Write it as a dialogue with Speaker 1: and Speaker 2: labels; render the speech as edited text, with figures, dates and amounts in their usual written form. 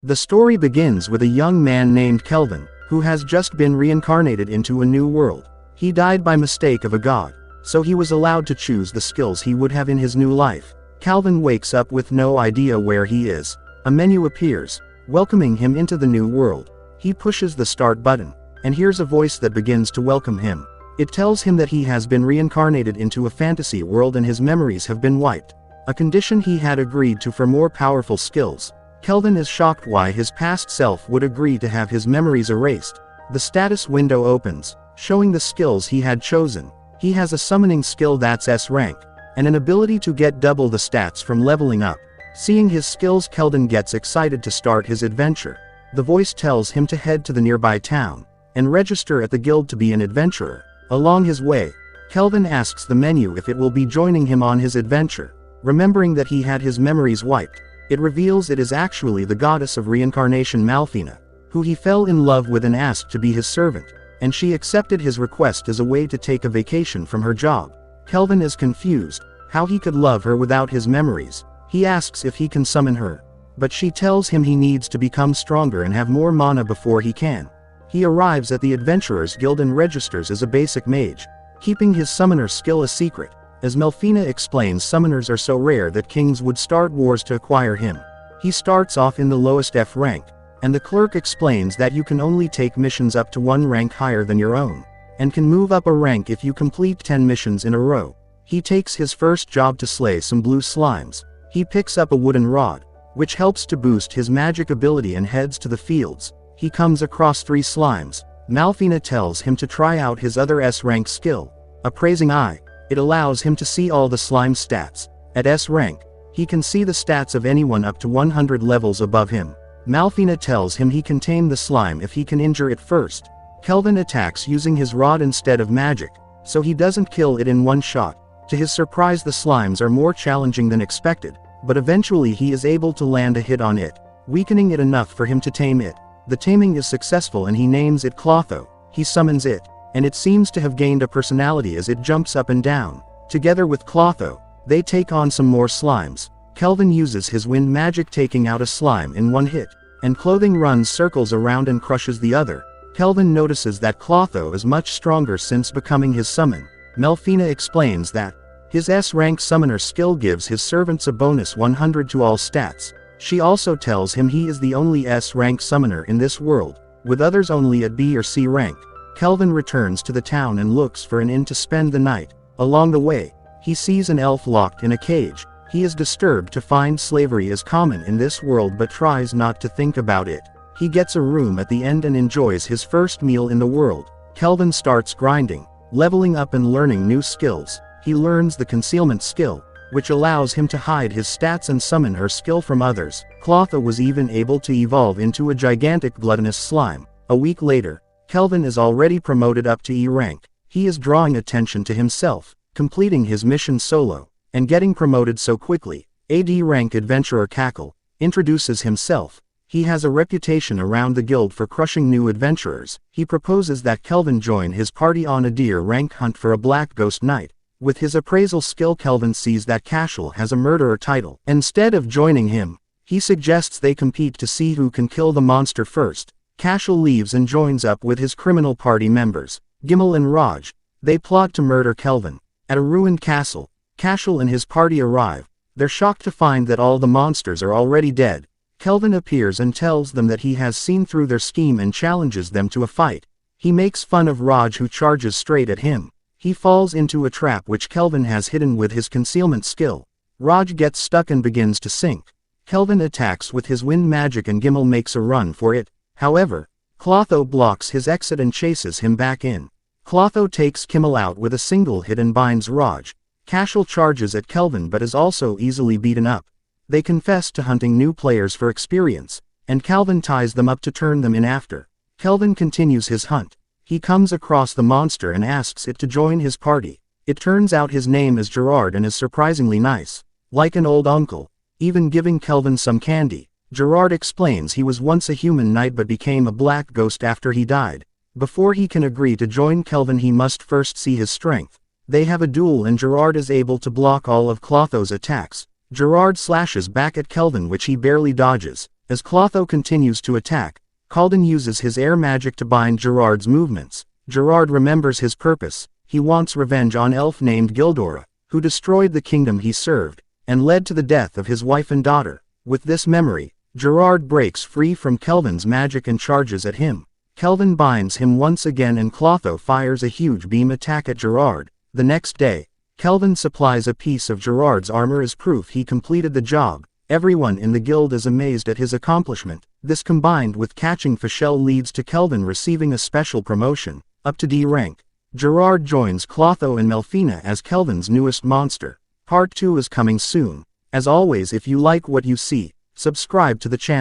Speaker 1: The story begins with a young man named Kelvin, who has just been reincarnated into a new world. He died by mistake of a god, so he was allowed to choose the skills he would have in his new life. Calvin wakes up with no idea where he is. A menu appears, welcoming him into the new world. He pushes the start button, and hears a voice that begins to welcome him. It tells him that he has been reincarnated into a fantasy world and his memories have been wiped, a condition he had agreed to for more powerful skills. Kelvin is shocked why his past self would agree to have his memories erased. The status window opens, showing the skills he had chosen. He has a summoning skill that's S rank, and an ability to get double the stats from leveling up. Seeing his skills, Kelvin gets excited to start his adventure. The voice tells him to head to the nearby town, and register at the guild to be an adventurer. Along his way, Kelvin asks the menu if it will be joining him on his adventure. Remembering that he had his memories wiped, it reveals it is actually the goddess of reincarnation Malfina, who he fell in love with and asked to be his servant, and she accepted his request as a way to take a vacation from her job. Kelvin is confused, how he could love her without his memories. He asks if he can summon her, but she tells him he needs to become stronger and have more mana before he can. He arrives at the Adventurers Guild and registers as a basic mage, keeping his summoner skill a secret. As Malfina explains, summoners are so rare that kings would start wars to acquire him. He starts off in the lowest F rank, and the clerk explains that you can only take missions up to 1 rank higher than your own, and can move up a rank if you complete 10 missions in a row. He takes his first job to slay some blue slimes. He picks up a wooden rod, which helps to boost his magic ability, and heads to the fields. He comes across 3 slimes. Malfina tells him to try out his other S rank skill, Appraising Eye. It allows him to see all the slime stats. At S rank, he can see the stats of anyone up to 100 levels above him. Malfina tells him he can tame the slime if he can injure it first. Kelvin attacks using his rod instead of magic, so he doesn't kill it in one shot. To his surprise, the slimes are more challenging than expected, but eventually he is able to land a hit on it, weakening it enough for him to tame it. The taming is successful and he names it Clotho. He summons it, and it seems to have gained a personality as it jumps up and down. Together with Clotho, they take on some more slimes. Kelvin uses his wind magic, taking out a slime in one hit, and Clothing runs circles around and crushes the other. Kelvin notices that Clotho is much stronger since becoming his summon. Malfina explains that his S-rank summoner skill gives his servants a bonus 100 to all stats. She also tells him he is the only S-rank summoner in this world, with others only at B or C rank. Kelvin returns to the town and looks for an inn to spend the night. Along the way, he sees an elf locked in a cage. He is disturbed to find slavery is common in this world but tries not to think about it. He gets a room at the end and enjoys his first meal in the world. Kelvin starts grinding, leveling up and learning new skills. He learns the concealment skill, which allows him to hide his stats and summon her skill from others. Clotho was even able to evolve into a gigantic gluttonous slime. A week later, Kelvin is already promoted up to E rank. He is drawing attention to himself, completing his mission solo, and getting promoted so quickly. A D rank adventurer Cackle introduces himself. He has a reputation around the guild for crushing new adventurers. He proposes that Kelvin join his party on a D rank hunt for a black ghost knight. With his appraisal skill, Kelvin sees that Cashel has a murderer title. Instead of joining him, he suggests they compete to see who can kill the monster first. Cashel leaves and joins up with his criminal party members, Gimel and Raj. They plot to murder Kelvin. At a ruined castle, Cashel and his party arrive. They're shocked to find that all the monsters are already dead. Kelvin appears and tells them that he has seen through their scheme and challenges them to a fight. He makes fun of Raj, who charges straight at him. He falls into a trap which Kelvin has hidden with his concealment skill. Raj gets stuck and begins to sink. Kelvin attacks with his wind magic and Gimel makes a run for it. However, Clotho blocks his exit and chases him back in. Clotho takes Kimmel out with a single hit and binds Raj. Cashel charges at Kelvin but is also easily beaten up. They confess to hunting new players for experience, and Kelvin ties them up to turn them in after. Kelvin continues his hunt. He comes across the monster and asks it to join his party. It turns out his name is Gerard and is surprisingly nice, like an old uncle, even giving Kelvin some candy. Gerard explains he was once a human knight but became a black ghost after he died. Before he can agree to join Kelvin, he must first see his strength. They have a duel and Gerard is able to block all of Clotho's attacks. Gerard slashes back at Kelvin, which he barely dodges. As Clotho continues to attack, Calden uses his air magic to bind Gerard's movements. Gerard remembers his purpose. He wants revenge on elf named Gildora, who destroyed the kingdom he served, and led to the death of his wife and daughter. With this memory, Gerard breaks free from Kelvin's magic and charges at him. Kelvin binds him once again and Clotho fires a huge beam attack at Gerard. The next day, Kelvin supplies a piece of Gerard's armor as proof he completed the job. Everyone in the guild is amazed at his accomplishment. This combined with catching Fischl leads to Kelvin receiving a special promotion, up to D rank. Gerard joins Clotho and Melfina as Kelvin's newest monster. Part 2 is coming soon. As always, if you like what you see, subscribe to the channel.